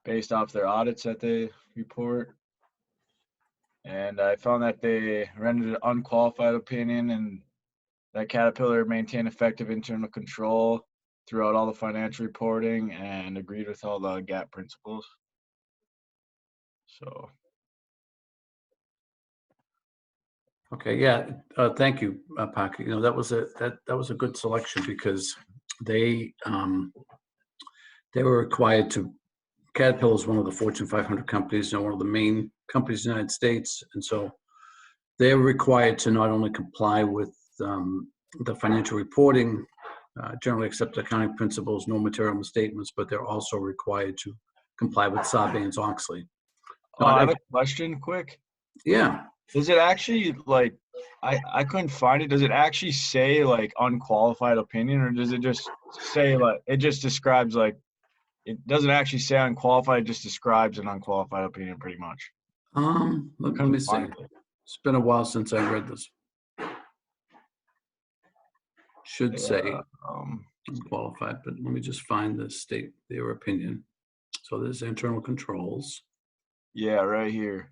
based off their audits that they report. And I found that they rendered an unqualified opinion and that Caterpillar maintained effective internal control throughout all the financial reporting and agreed with all the GAAP principles. So. Okay, yeah, thank you, Parker. You know, that was a good selection because they were required to. Caterpillar is one of the Fortune 500 companies and one of the main companies in the United States, and so they're required to not only comply with the financial reporting, generally accepted accounting principles, no material misstatements, but they're also required to comply with Sarbanes-Oxley. I have a question quick. Yeah. Does it actually, like, I couldn't find it. Does it actually say, like, unqualified opinion, or does it just say, like, it just describes, like, it doesn't actually say unqualified, it just describes an unqualified opinion pretty much? Let me see. It's been a while since I read this. Should say unqualified, but let me just find the state their opinion. So there's internal controls. Yeah, right here.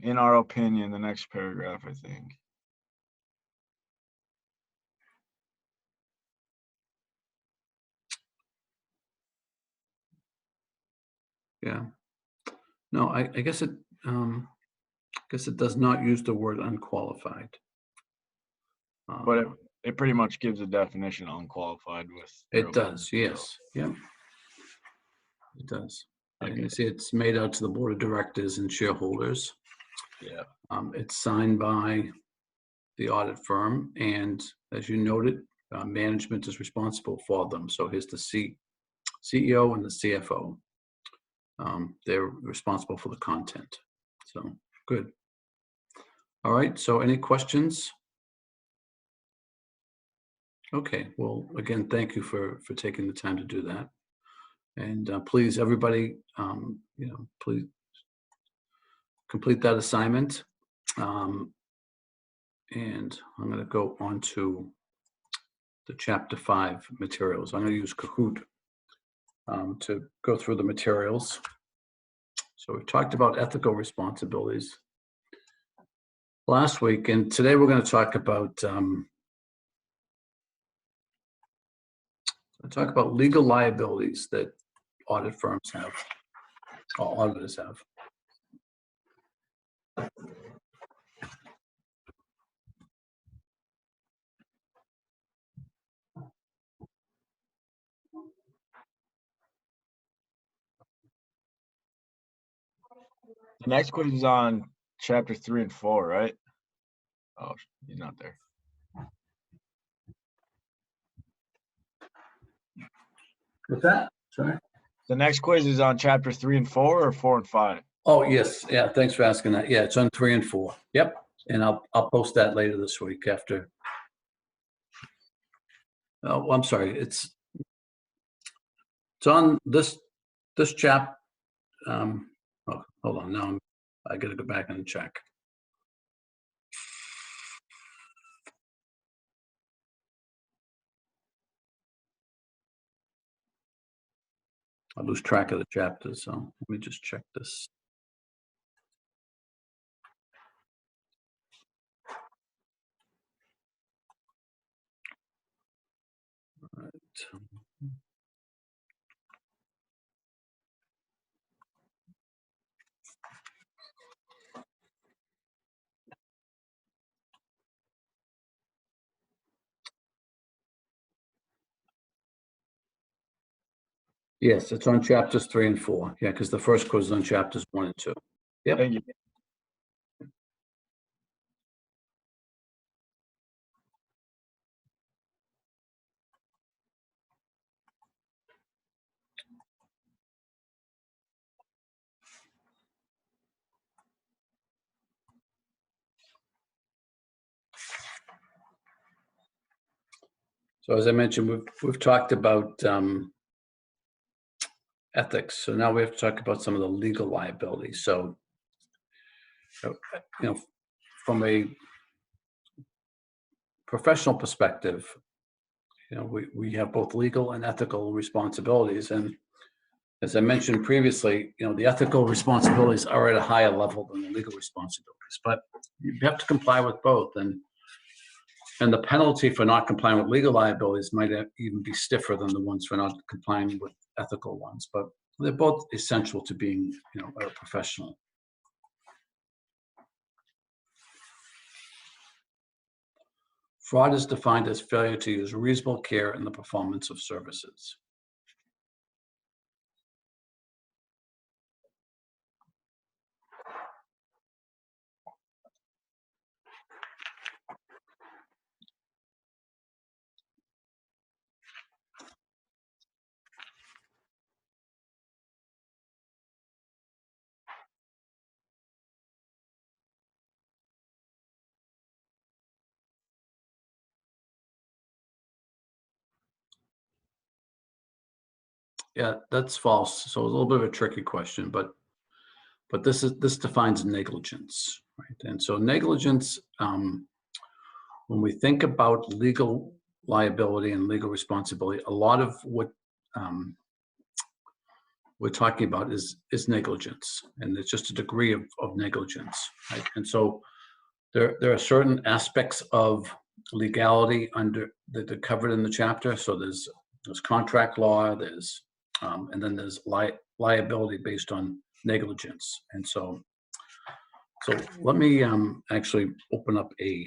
In our opinion, the next paragraph, I think. Yeah. No, I guess it does not use the word unqualified. But it pretty much gives a definition of unqualified with. It does, yes. Yep. It does. Okay. And you see it's made out to the board of directors and shareholders. Yeah. It's signed by the audit firm, and as you noted, management is responsible for them. So here's the CEO and the CFO. They're responsible for the content. So good. All right. So any questions? Okay. Well, again, thank you for taking the time to do that. And please, everybody, please complete that assignment. And I'm going to go on to the Chapter 5 materials. I'm going to use Kahoot to go through the materials. So we've talked about ethical responsibilities last week, and today we're going to talk about legal liabilities that audit firms have, or auditors have. The next quiz is on chapter 3 and 4, right? Oh, he's not there. What's that? Sorry. The next quiz is on chapter 3 and 4, or 4 and 5? Oh, yes. Yeah. Thanks for asking that. Yeah, it's on 3 and 4. Yep. And I'll post that later this week after. Oh, I'm sorry. It's on this chap. Oh, hold on. Now I got to go back and check. I lose track of the chapters, so let me just check this. All right. Yes, it's on chapters 3 and 4. Yeah, because the first quiz is on chapters 1 and 2. Yep. Thank you. So as I mentioned, we've talked about ethics. So now we have to talk about some of the legal liabilities. So, from a professional perspective, we have both legal and ethical responsibilities, and as I mentioned previously, the ethical responsibilities are at a higher level than the legal responsibilities, but you have to comply with both. And the penalty for not complying with legal liabilities might even be stiffer than the ones for not complying with ethical ones, but they're both essential to being, a professional. Fraud is defined as failure to use reasonable care in the performance of services. Yeah, that's false. So a little bit of a tricky question, but this defines negligence, right? And so negligence, when we think about legal liability and legal responsibility, a lot of what we're talking about is negligence, and it's just a degree of negligence, right? And so there are certain aspects of legality that are covered in the chapter. So there's contract law, and then there's liability based on negligence. And so let me actually open up a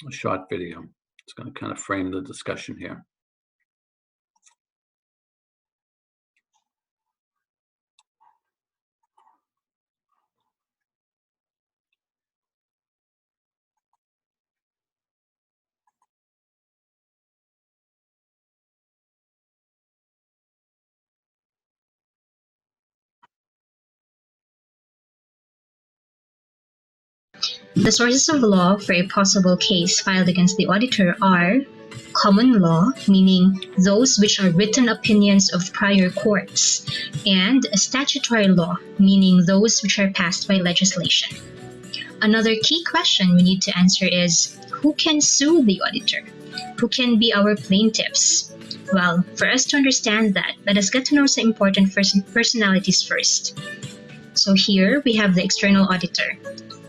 short video. It's going to kind of frame the discussion here. The sources of law for a possible case filed against the auditor are common law, meaning those which are written opinions of prior courts, and statutory law, meaning those which are passed by legislation. Another key question we need to answer is, who can sue the auditor? Who can be our plaintiffs? Well, for us to understand that, let us get to know some important personalities first. So here we have the external auditor.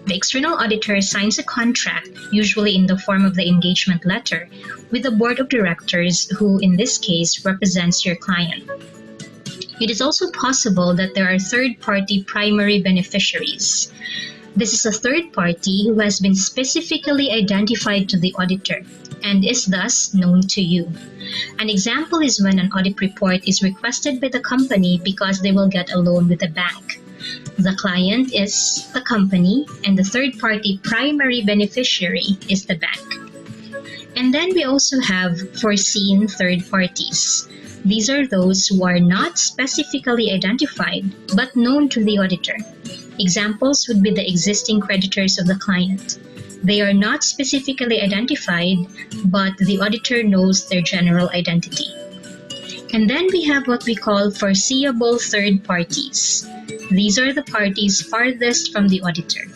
The external auditor signs a contract, usually in the form of the engagement letter, with the board of directors who, in this case, represents your client. It is also possible that there are third-party primary beneficiaries. This is a third party who has been specifically identified to the auditor and is thus known to you. An example is when an audit report is requested by the company because they will get a loan with a bank. The client is the company, and the third-party primary beneficiary is the bank. And then we also have foreseen third parties. These are those who are not specifically identified, but known to the auditor. Examples would be the existing creditors of the client. They are not specifically identified, but the auditor knows their general identity. And then we have what we call foreseeable third parties. These are the parties farthest from the auditor.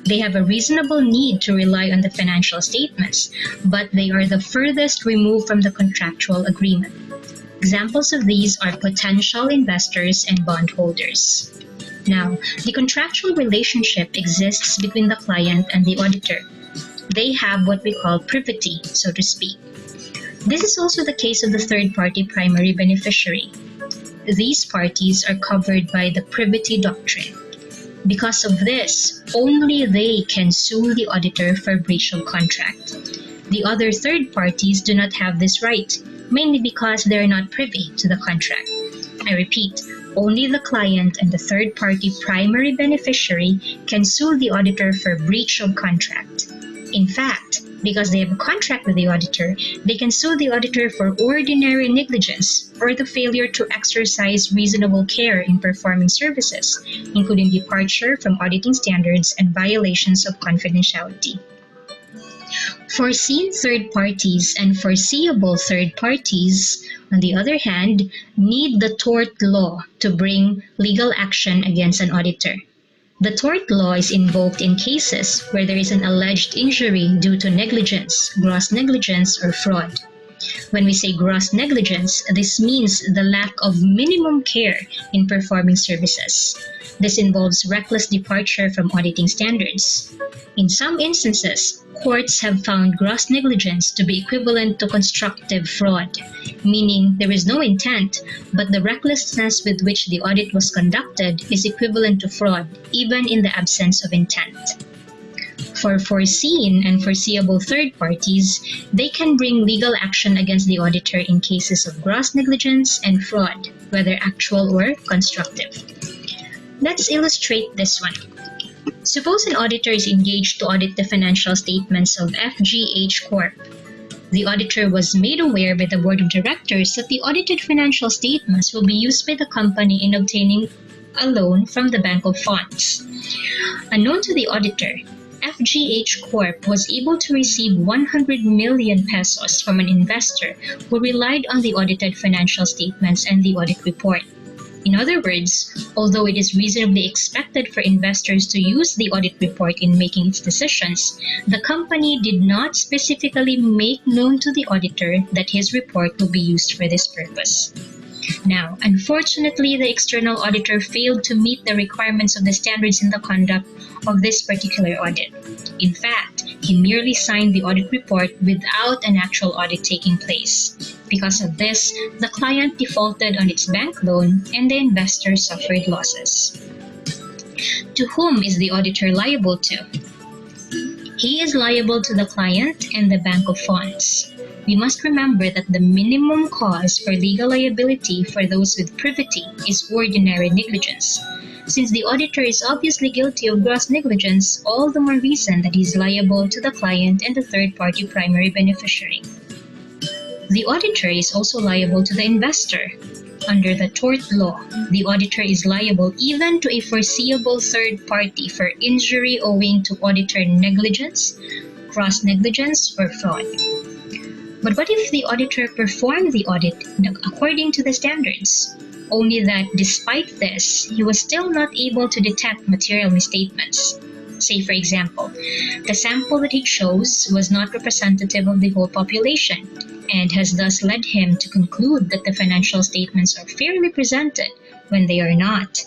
They have a reasonable need to rely on the financial statements, but they are the furthest removed from the contractual agreement. Examples of these are potential investors and bondholders. Now, the contractual relationship exists between the client and the auditor. They have what we call privity, so to speak. This is also the case of the third-party primary beneficiary. These parties are covered by the privity doctrine. Because of this, only they can sue the auditor for breach of contract. The other third parties do not have this right, mainly because they are not privy to the contract. I repeat, only the client and the third-party primary beneficiary can sue the auditor for breach of contract. In fact, because they have a contract with the auditor, they can sue the auditor for ordinary negligence or the failure to exercise reasonable care in performing services, including departure from auditing standards and violations of confidentiality. Foreseen third parties and foreseeable third parties, on the other hand, need the tort law to bring legal action against an auditor. The tort law is invoked in cases where there is an alleged injury due to negligence, gross negligence, or fraud. When we say gross negligence, this means the lack of minimum care in performing services. This involves reckless departure from auditing standards. In some instances, courts have found gross negligence to be equivalent to constructive fraud, meaning there is no intent, but the recklessness with which the audit was conducted is equivalent to fraud, even in the absence of intent. For foreseen and foreseeable third parties, they can bring legal action against the auditor in cases of gross negligence and fraud, whether actual or constructive. Let's illustrate this one. Suppose an auditor is engaged to audit the financial statements of FGH Corp. The auditor was made aware by the board of directors that the audited financial statements will be used by the company in obtaining a loan from the Bank of Funds. Unknown to the auditor, FGH Corp was able to receive 100 million pesos from an investor who relied on the audited financial statements and the audit report. In other words, although it is reasonably expected for investors to use the audit report in making its decisions, the company did not specifically make known to the auditor that his report will be used for this purpose. Now, unfortunately, the external auditor failed to meet the requirements of the standards in the conduct of this particular audit. In fact, he merely signed the audit report without an actual audit taking place. Because of this, the client defaulted on its bank loan and the investor suffered losses. To whom is the auditor liable to? He is liable to the client and the Bank of Funds. We must remember that the minimum cause for legal liability for those with privity is ordinary negligence. Since the auditor is obviously guilty of gross negligence, all the more reason that he is liable to the client and the third-party primary beneficiary. The auditor is also liable to the investor. Under the tort law, the auditor is liable even to a foreseeable third party for injury owing to auditor negligence, gross negligence, or fraud. But what if the auditor performed the audit according to the standards? Only that despite this, he was still not able to detect material misstatements. Say, for example, the sample that he chose was not representative of the whole population and has thus led him to conclude that the financial statements are fairly presented when they are not.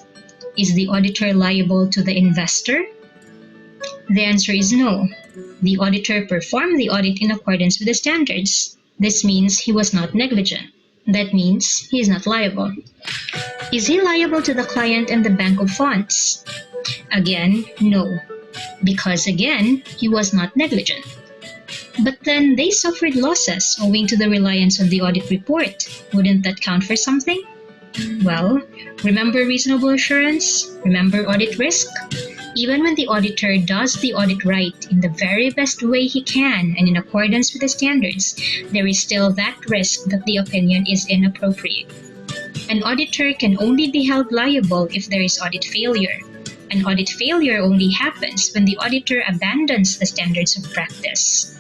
Is the auditor liable to the investor? The answer is no. The auditor performed the audit in accordance with the standards. This means he was not negligent. That means he is not liable. Is he liable to the client and the Bank of Funds? Again, no. Because again, he was not negligent. But then they suffered losses owing to the reliance on the audit report. Wouldn't that count for something? Well, remember reasonable assurance? Remember audit risk? Even when the auditor does the audit right in the very best way he can and in accordance with the standards, there is still that risk that the opinion is inappropriate. An auditor can only be held liable if there is audit failure. An audit failure only happens when the auditor abandons the standards of practice.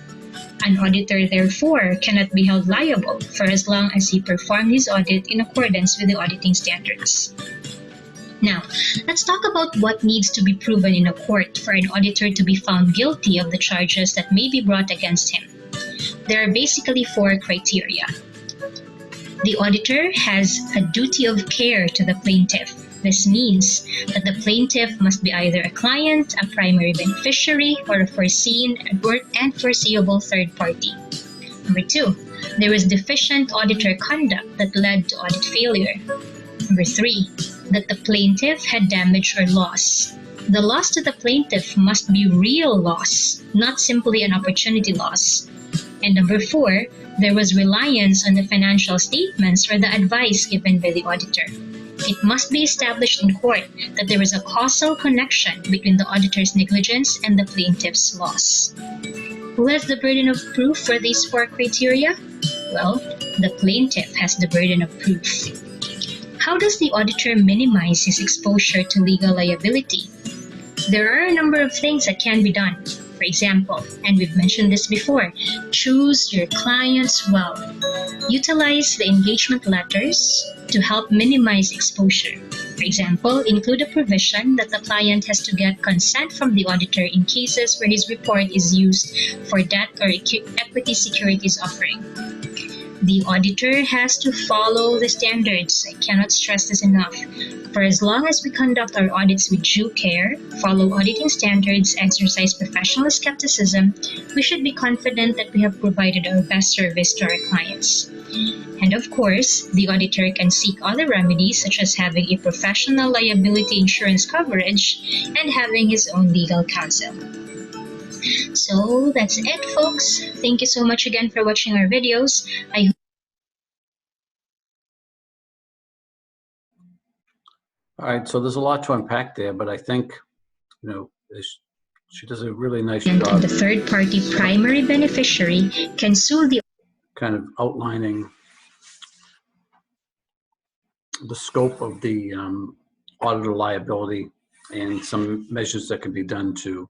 An auditor, therefore, cannot be held liable for as long as he performed his audit in accordance with the auditing standards. Now, let's talk about what needs to be proven in a court for an auditor to be found guilty of the charges that may be brought against him. There are basically 4 criteria. The auditor has a duty of care to the plaintiff. This means that the plaintiff must be either a client, a primary beneficiary, or a foreseen and foreseeable third party. Number 2, there is deficient auditor conduct that led to audit failure. Number 3, that the plaintiff had damage or loss. The loss to the plaintiff must be real loss, not simply an opportunity loss. And number 4, there was reliance on the financial statements or the advice given by the auditor. It must be established in court that there is a causal connection between the auditor's negligence and the plaintiff's loss. Who has the burden of proof for these 4 criteria? Well, the plaintiff has the burden of proof. How does the auditor minimize his exposure to legal liability? There are a number of things that can be done. For example, and we've mentioned this before, choose your clients well. Utilize the engagement letters to help minimize exposure. For example, include a provision that the client has to get consent from the auditor in cases where his report is used for debt or equity securities offering. The auditor has to follow the standards. I cannot stress this enough. For as long as we conduct our audits with due care, follow auditing standards, exercise professional skepticism, we should be confident that we have provided our best service to our clients. And of course, the auditor can seek other remedies such as having a professional liability insurance coverage and having his own legal counsel. So that's it, folks. Thank you so much again for watching our videos. All right, so there's a lot to unpack there, but I think, she does a really nice job. And the third-party primary beneficiary can sue the kind of outlining the scope of the auditor liability and some measures that can be done to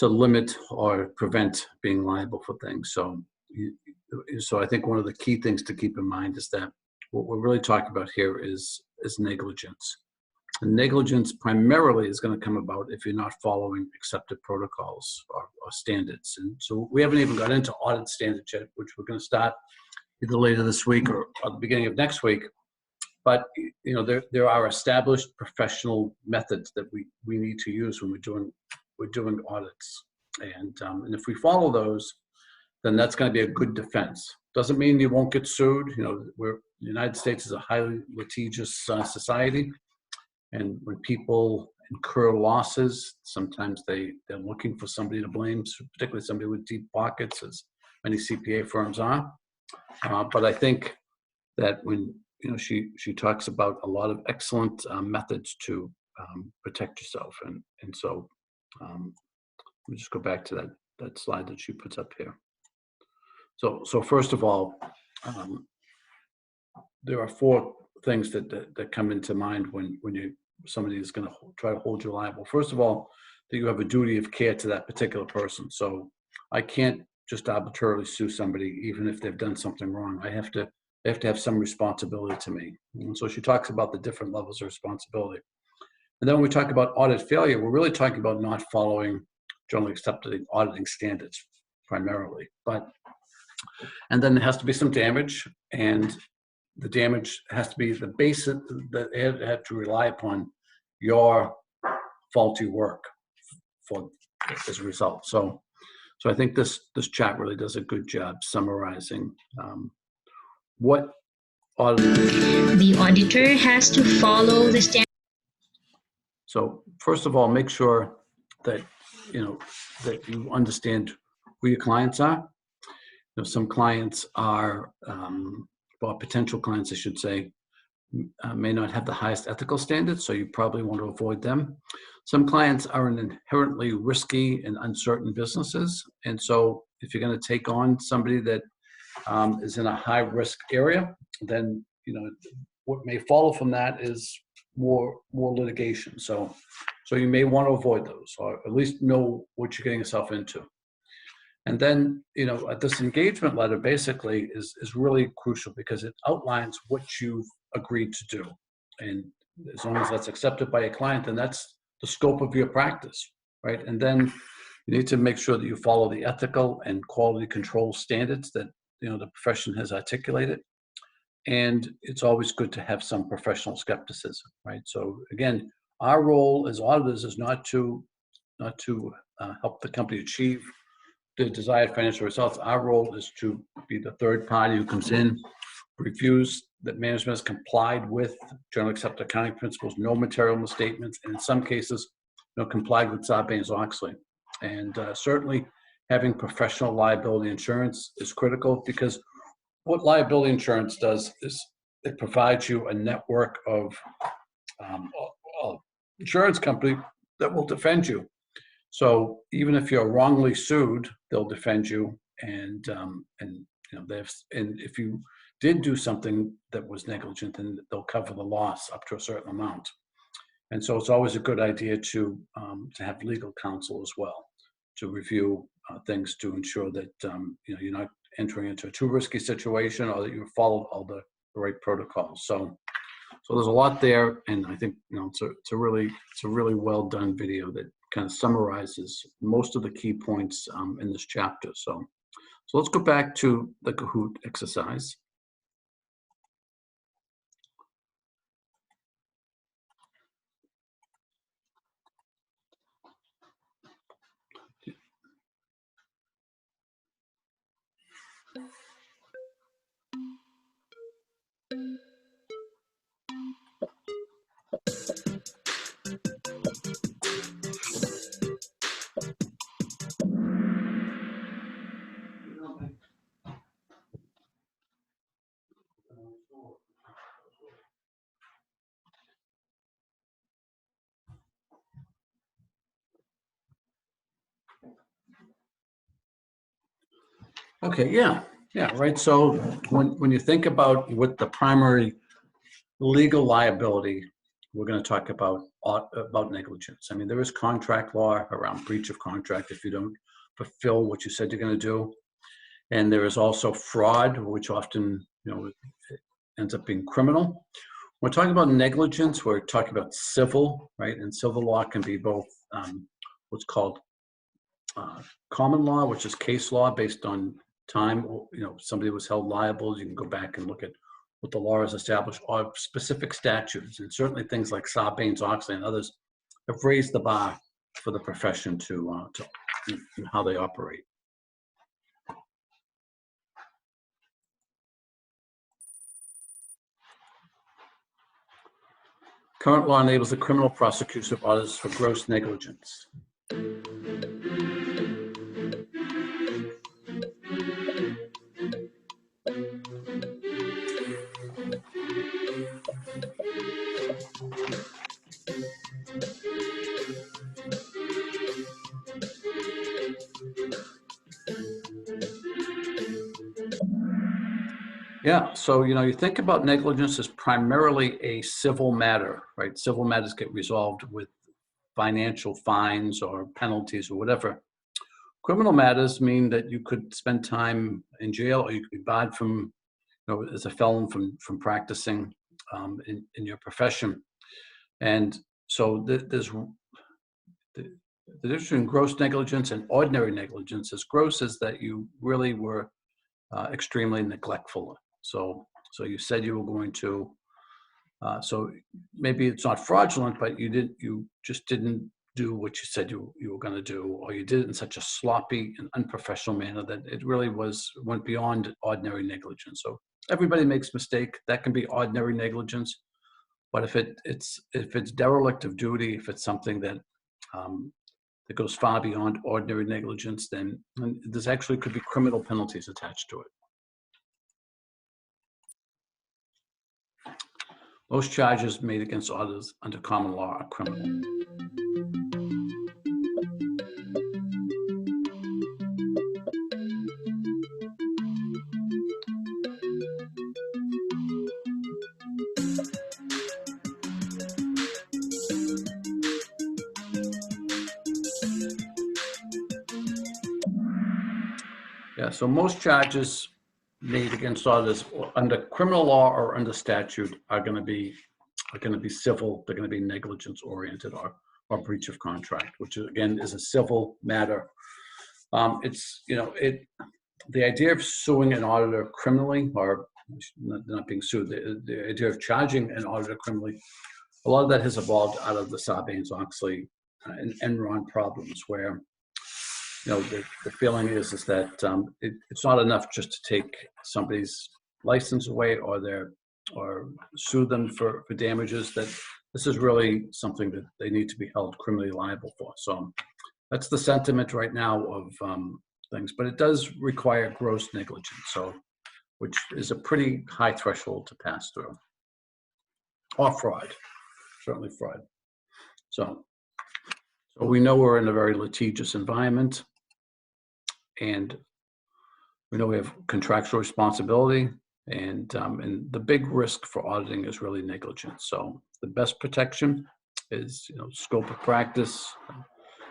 limit or prevent being liable for things. So I think one of the key things to keep in mind is that what we're really talking about here is negligence. And negligence primarily is going to come about if you're not following accepted protocols or standards. And so we haven't even got into audit standards yet, which we're going to start either later this week or at the beginning of next week. But there are established professional methods that we need to use when we're doing audits, and if we follow those, then that's going to be a good defense. Doesn't mean you won't get sued. The United States is a highly litigious society, and when people incur losses, sometimes they're looking for somebody to blame, particularly somebody with deep pockets, as many CPA firms are. But I think that when she talks about a lot of excellent methods to protect yourself, and so let me just go back to that slide that she puts up here. So first of all, there are four things that come into mind when somebody is going to try to hold you liable. First of all, that you have a duty of care to that particular person. So I can't just arbitrarily sue somebody even if they've done something wrong. They have to have some responsibility to me. And so she talks about the different levels of responsibility. And then when we talk about audit failure, we're really talking about not following generally accepted auditing standards primarily. And then there has to be some damage, and the damage has to be the basis that they have to rely upon your faulty work as a result. So I think this chart really does a good job summarizing what the auditor has to follow the standard. So first of all, make sure that that you understand who your clients are. Some clients are, well, potential clients, I should say, may not have the highest ethical standards, so you probably want to avoid them. Some clients are in inherently risky and uncertain businesses, and so if you're going to take on somebody that is in a high risk area, then what may follow from that is more litigation. So you may want to avoid those, or at least know what you're getting yourself into. And then, this engagement letter basically is really crucial because it outlines what you've agreed to do. And as long as that's accepted by a client, then that's the scope of your practice, right? And then you need to make sure that you follow the ethical and quality control standards that, the profession has articulated. And it's always good to have some professional skepticism, right? So again, our role as auditors is not to help the company achieve the desired financial results. Our role is to be the third party who comes in, reviews that management has complied with generally accepted accounting principles, no material misstatements, and in some cases, complied with Sarbanes-Oxley. And certainly having professional liability insurance is critical, because what liability insurance does is it provides you a network of insurance company that will defend you. So even if you're wrongly sued, they'll defend you, and if you did do something that was negligent, then they'll cover the loss up to a certain amount. And so it's always a good idea to have legal counsel as well, to review things to ensure that you're not entering into a too risky situation, or that you've followed all the right protocols. So there's a lot there, and I think it's a really well done video that kind of summarizes most of the key points in this chapter. So So let's go back to the Kahoot exercise. Okay, yeah, right. So when you think about what the primary legal liability, we're going to talk about negligence. I mean, there is contract law around breach of contract if you don't fulfill what you said you're going to do, and there is also fraud, which often ends up being criminal. When we're talking about negligence, we're talking about civil, right? And civil law can be both what's called common law, which is case law based on time. Somebody was held liable. You can go back and look at what the law has established, or specific statutes, and certainly things like Sarbanes-Oxley and others have raised the bar for the profession to how they operate. Current law enables the criminal prosecution of auditors for gross negligence. Yeah, so you think about negligence as primarily a civil matter, right? Civil matters get resolved with financial fines or penalties or whatever. Criminal matters mean that you could spend time in jail, or you could be barred from, as a felon from practicing in your profession. And so there's the difference between gross negligence and ordinary negligence. Is gross is that you really were extremely neglectful. So you said you were going to. So maybe it's not fraudulent, but you just didn't do what you said you were going to do, or you did it in such a sloppy and unprofessional manner that it really went beyond ordinary negligence. So everybody makes mistake. That can be ordinary negligence, but if it's derelict of duty, if it's something that that goes far beyond ordinary negligence, then there's actually could be criminal penalties attached to it. Most charges made against auditors under common law are criminal. Yeah, so most charges made against auditors under criminal law or under statute are going to be civil. They're going to be negligence oriented or breach of contract, which again is a civil matter. The idea of suing an auditor criminally, or not being sued, the idea of charging an auditor criminally, a lot of that has evolved out of the Sarbanes-Oxley and Enron problems, where the feeling is that it's not enough just to take somebody's license away or sue them for damages. That this is really something that they need to be held criminally liable for. So that's the sentiment right now of things, but it does require gross negligence, which is a pretty high threshold to pass through, or fraud, certainly fraud. So we know we're in a very litigious environment, and we know we have contractual responsibility, and the big risk for auditing is really negligence. So the best protection is scope of practice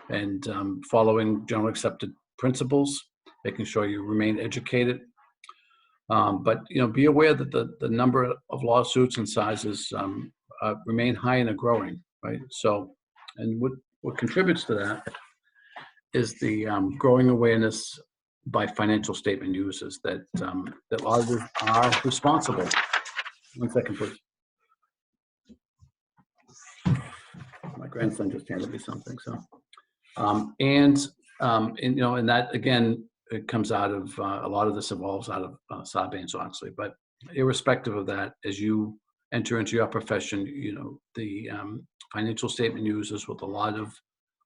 and following generally accepted principles, making sure you remain educated. But be aware that the number of lawsuits and sizes remain high and are growing, right? So, and what contributes to that is the growing awareness by financial statement users that that auditors are responsible. 1 second, please. My grandson just handed me something. So, and that again, it comes out of a lot of this evolves out of Sarbanes-Oxley. But irrespective of that, as you enter into your profession, the financial statement users with a lot of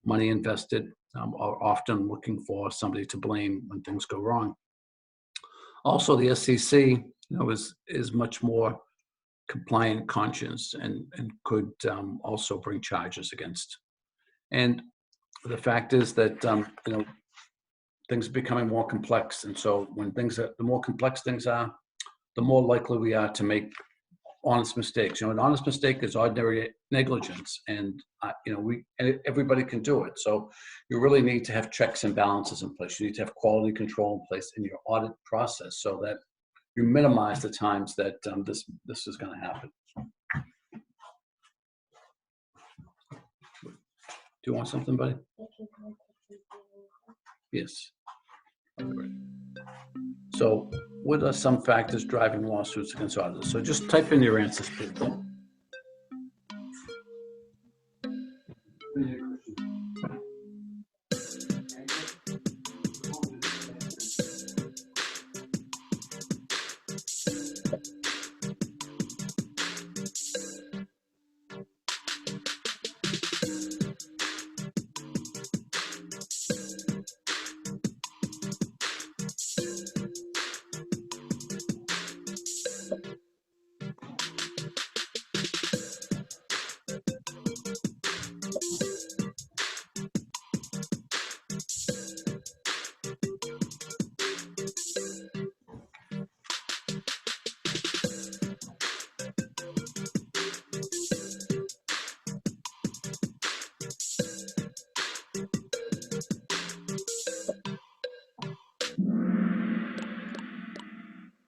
money invested are often looking for somebody to blame when things go wrong. Also, the SEC, is much more compliant conscience and could also bring charges against. And the fact is that things are becoming more complex, and so when the more complex things are, the more likely we are to make honest mistakes. An honest mistake is ordinary negligence, and everybody can do it. So you really need to have checks and balances in place. You need to have quality control in place in your audit process so that you minimize the times that this is going to happen. Do you want something, buddy? Yes. So what are some factors driving lawsuits against auditors? So just type in your answers, please.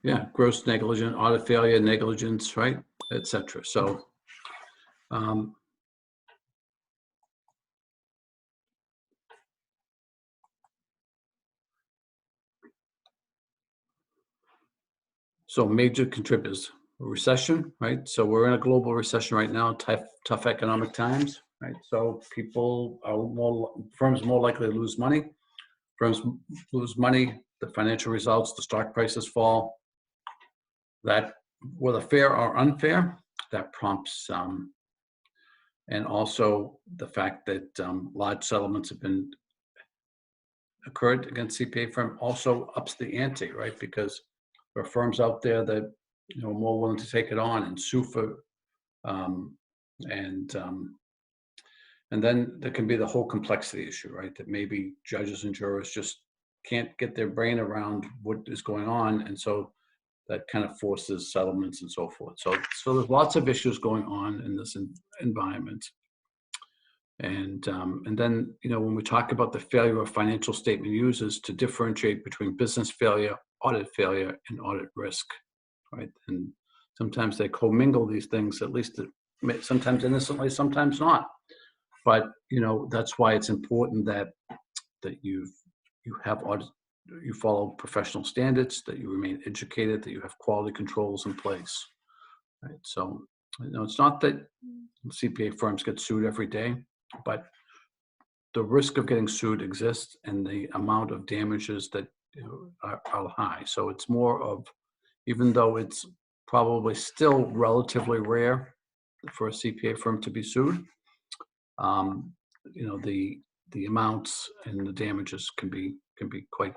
Yeah, gross negligence, audit failure, negligence, right, etc. So, major contributors: recession, right? So we're in a global recession right now, tough economic times, right? So firms more likely to lose money. Firms lose money, the financial results, the stock prices fall. That, whether fair or unfair, that prompts, and also the fact that large settlements have been occurred against CPA firm also ups the ante, right? Because there are firms out there that are more willing to take it on and sue for, and then there can be the whole complexity issue, right? That maybe judges and jurors just can't get their brain around what is going on, and so that kind of forces settlements and so forth. So there's lots of issues going on in this environment. And then, when we talk about the failure of financial statement users, to differentiate between business failure, audit failure, and audit risk, right? And sometimes they commingle these things, at least sometimes innocently, sometimes not. But, that's why it's important that you have audit, you follow professional standards, that you remain educated, that you have quality controls in place, right? So, it's not that CPA firms get sued every day, but the risk of getting sued exists, and the amount of damages that are high. So it's more of, even though it's probably still relatively rare for a CPA firm to be sued, the amounts and the damages can be quite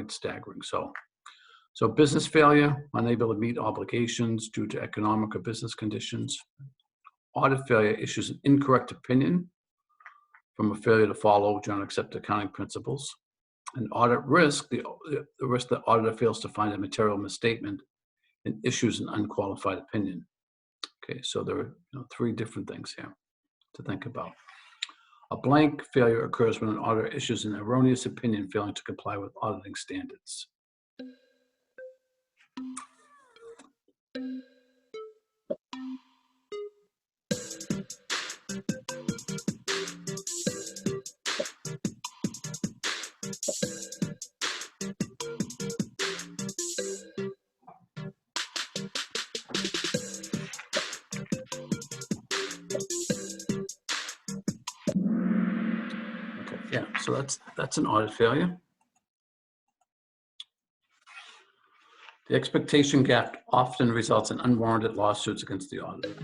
staggering. So business failure, unable to meet obligations due to economic or business conditions. Audit failure issues an incorrect opinion from a failure to follow generally accepted accounting principles. And audit risk, the risk that auditor fails to find a material misstatement and issues an unqualified opinion. Okay, so there are 3 different things here to think about. A blank failure occurs when an auditor issues an erroneous opinion failing to comply with auditing standards. Okay, yeah, so that's an audit failure. The expectation gap often results in unwarranted lawsuits against the auditor.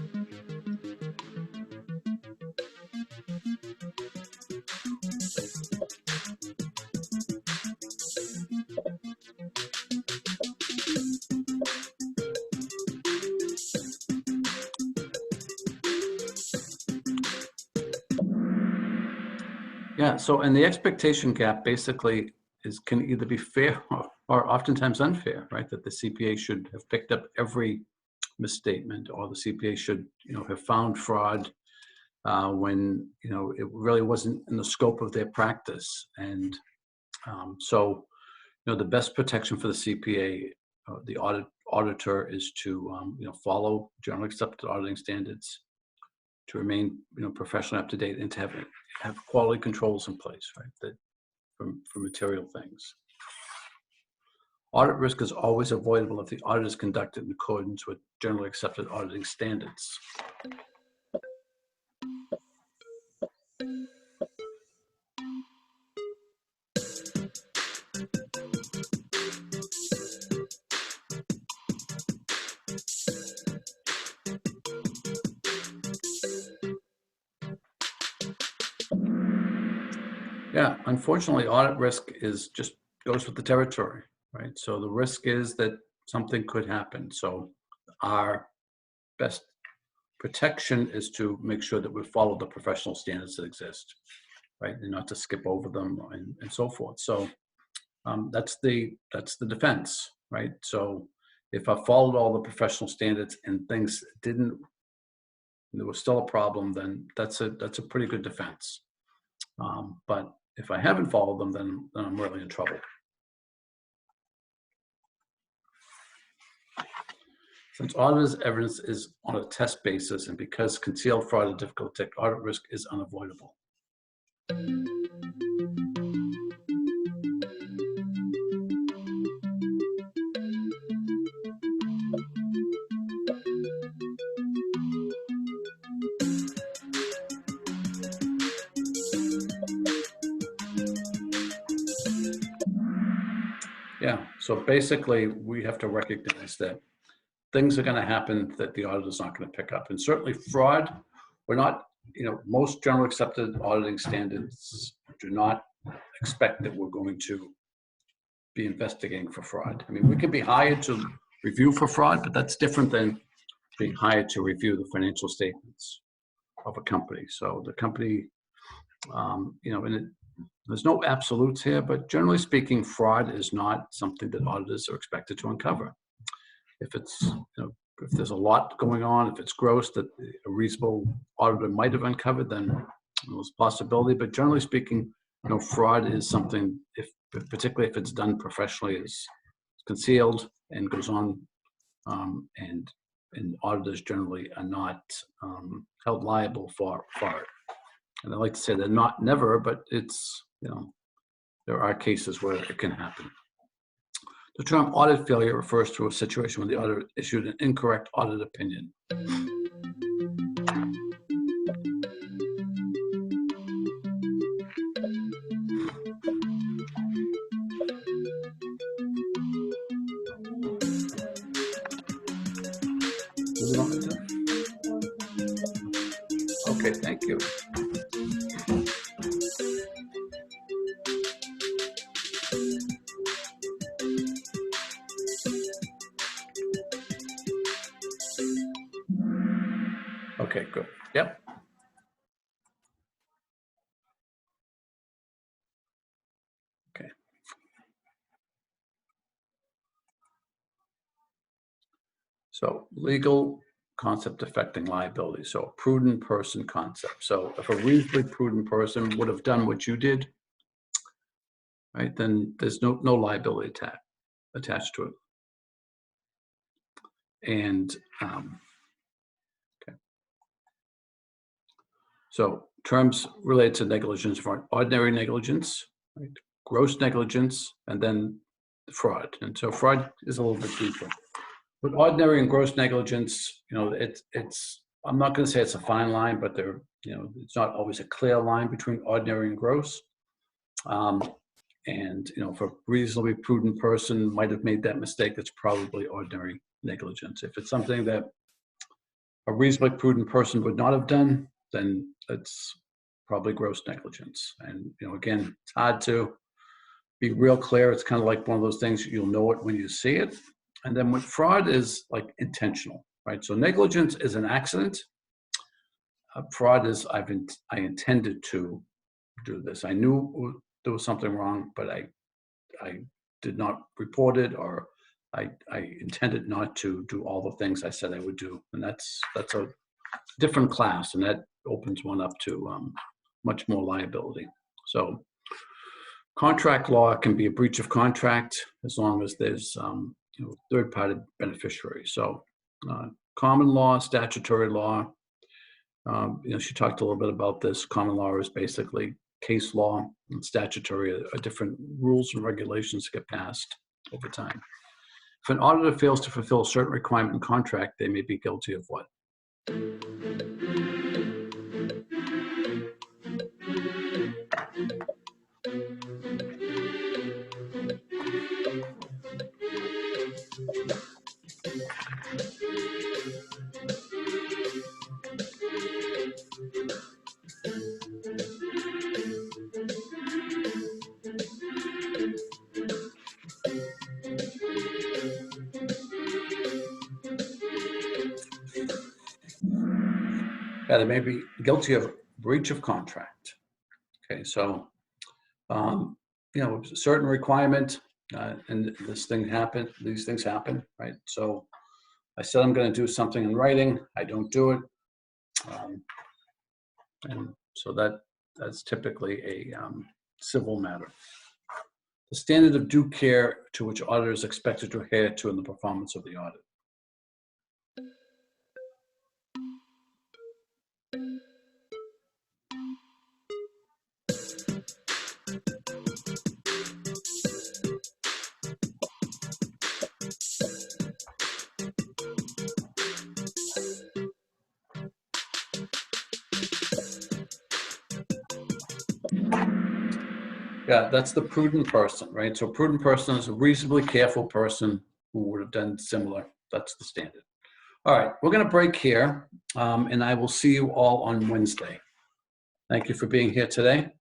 Yeah, so and the expectation gap basically can either be fair or oftentimes unfair, right? That the CPA should have picked up every misstatement, or the CPA should, have found fraud when, it really wasn't in the scope of their practice. And so, the best protection for the CPA, the auditor, is to, follow generally accepted auditing standards, to remain, professionally up to date, and to have quality controls in place, right? That for material things. Audit risk is always avoidable if the audit is conducted in accordance with generally accepted auditing standards. Yeah, unfortunately, audit risk goes with the territory, right? So the risk is that something could happen. So our best protection is to make sure that we follow the professional standards that exist, right? And not to skip over them and so forth. So that's the defense, right? So if I followed all the professional standards and things there was still a problem, then that's a pretty good defense. But if I haven't followed them, then I'm really in trouble. Since auditor's evidence is on a test basis, and because concealed fraud is difficult to detect, audit risk is unavoidable. Yeah, so basically we have to recognize that things are going to happen that the auditor's not going to pick up. And certainly fraud, we're not, most general accepted auditing standards do not expect that we're going to be investigating for fraud. I mean, we can be hired to review for fraud, but that's different than being hired to review the financial statements of a company. So the company, there's no absolutes here, but generally speaking, fraud is not something that auditors are expected to uncover. If it's, if there's a lot going on, if it's gross that a reasonable auditor might have uncovered, then there's a possibility. But generally speaking, fraud is something, particularly if it's done professionally, is concealed and goes on, and auditors generally are not held liable for it. And I like to say they're not never, but it's, there are cases where it can happen. The term audit failure refers to a situation when the auditor issued an incorrect audit opinion. Okay, thank you. Okay, good. Yep. Okay. So legal concept affecting liability. So a prudent person concept. So if a reasonably prudent person would have done what you did, right, then there's no liability attached to it. And okay. So terms related to negligence are ordinary negligence, right, gross negligence, and then fraud. And so fraud is a little bit deeper. With ordinary and gross negligence, it's I'm not going to say it's a fine line, but there, it's not always a clear line between ordinary and gross. And, if a reasonably prudent person might have made that mistake, it's probably ordinary negligence. If it's something that a reasonably prudent person would not have done, then it's probably gross negligence. And, again, it's hard to be real clear. It's kind of like one of those things, you'll know it when you see it. And then with fraud is like intentional, right? So negligence is an accident. Fraud is I intended to do this. I knew there was something wrong, but I did not report it, or I intended not to do all the things I said I would do. And that's a different class, and that opens one up to much more liability. So contract law can be a breach of contract as long as there's third-party beneficiary. So common law, statutory law, she talked a little bit about this. Common law is basically case law, and statutory are different rules and regulations that get passed over time. If an auditor fails to fulfill a certain requirement in contract, they may be guilty of what? Yeah, they may be guilty of breach of contract. Okay, so a certain requirement, and these things happen, right? So I said I'm going to do something in writing, I don't do it, and so that's typically a civil matter. The standard of due care to which auditor is expected to adhere to in the performance of the audit. Yeah, that's the prudent person, right? So prudent person is a reasonably careful person who would have done similar. That's the standard. All right, we're going to break here, and I will see you all on Wednesday. Thank you for being here today.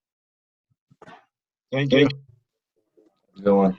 Thank you. Good one.